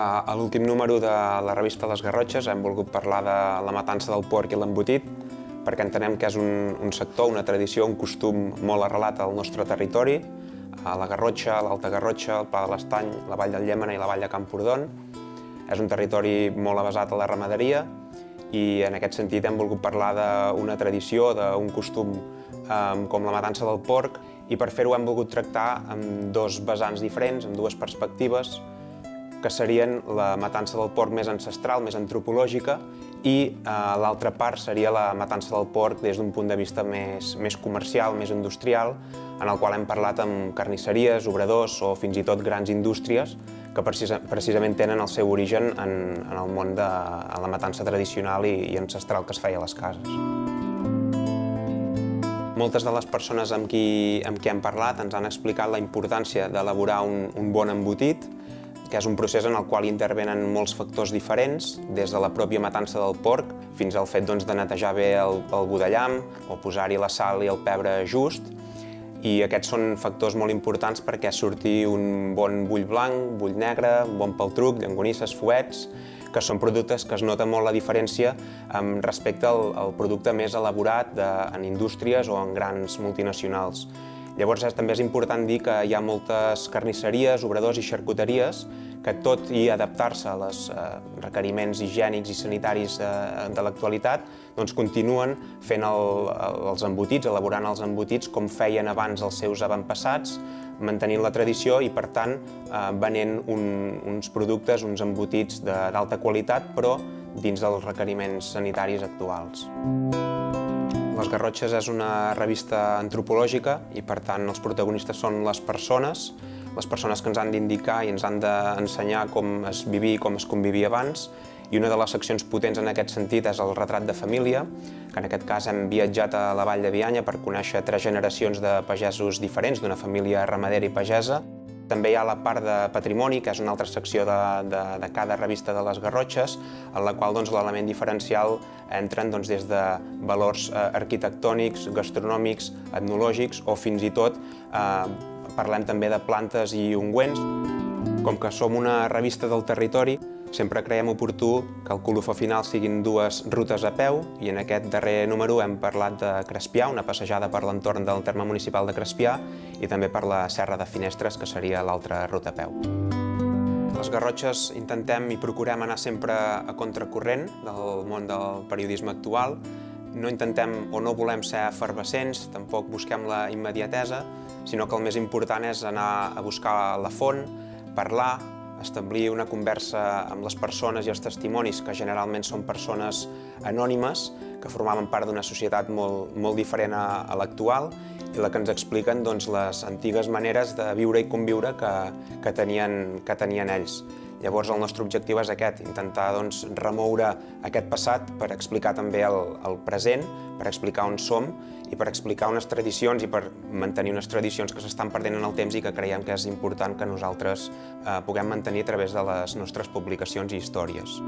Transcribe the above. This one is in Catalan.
A l'últim número de la revista Les Garrotxes hem volgut parlar de la matança del porc i l'embotit perquè entenem que és un sector, una tradició, un costum molt arrelat al nostre territori, a la Garrotxa, l'Alta Garrotxa, el Pla de l'Estany, la Vall del Llémena i la Vall de Camprodon. És un territori molt avesat a la ramaderia i en aquest sentit hem volgut parlar d'una tradició, d'un costum com la matança del porc, i per fer-ho hem volgut tractar amb dos vessants diferents, amb dues perspectives, que serien la matança del porc més ancestral, més antropològica, i l'altra part seria la matança del porc des d'un punt de vista més comercial, més industrial, en el qual hem parlat amb carnisseries, obradors o fins i tot grans indústries que precisament tenen el seu origen en el món de la matança tradicional i ancestral que es feia a les cases. Moltes de les persones amb qui hem parlat ens han explicat la importància d'elaborar un bon embotit, que és un procés en el qual intervenen molts factors diferents, des de la pròpia matança del porc fins al fet de netejar bé el budellam o posar-hi la sal i el pebre just. I aquests són factors molt importants perquè surti un bon bull blanc, bull negre, un bon peltruc, llonganisses, fuets, que són productes que es nota molt la diferència respecte al producte més elaborat en indústries o en grans multinacionals. Llavors també és important dir que hi ha moltes carnisseries, obradors i xarcuteries que tot i adaptar-se als requeriments higiènics i sanitaris de l'actualitat, doncs continuen fent els embotits, elaborant els embotits com feien abans els seus avantpassats, mantenint la tradició i, per tant, venent uns productes, uns embotits d'alta qualitat, però dins dels requeriments sanitaris actuals. Les Garrotxes és una revista antropològica i, per tant, els protagonistes són les persones que ens han d'indicar i ens han d'ensenyar com es vivia i com es convivia abans. I una de les seccions potents en aquest sentit és el retrat de família, que en aquest cas hem viatjat a la Vall de Bianya per conèixer 3 generacions de pagesos diferents, d'una família ramadera i pagesa. També hi ha la part de patrimoni, que és una altra secció de cada revista de les Garrotxes, en la qual l'element diferencial entren des de valors arquitectònics, gastronòmics, etnològics o fins i tot parlem també de plantes i ungüents. Com que som una revista del territori, sempre creiem oportú que el colofó final siguin 2 rutes a peu i en aquest darrer número hem parlat de Crespià, una passejada per l'entorn del terme municipal de Crespià i també per la Serra de Finestres, que seria l'altra ruta a peu. Les Garrotxes intentem i procurem anar sempre a contracorrent del món del periodisme actual. No intentem o no volem ser efervescents, tampoc busquem la immediatesa, sinó que el més important és anar a buscar la font, parlar, establir una conversa amb les persones i els testimonis, que generalment són persones anònimes, que formaven part d'una societat molt diferent a l'actual i la que ens expliquen les antigues maneres de viure i conviure que tenien ells. Llavors el nostre objectiu és aquest, intentar remoure aquest passat per explicar també el present, per explicar on som i per explicar unes tradicions i per mantenir unes tradicions que s'estan perdent en el temps i que creiem que és important que nosaltres puguem mantenir a través de les nostres publicacions i històries.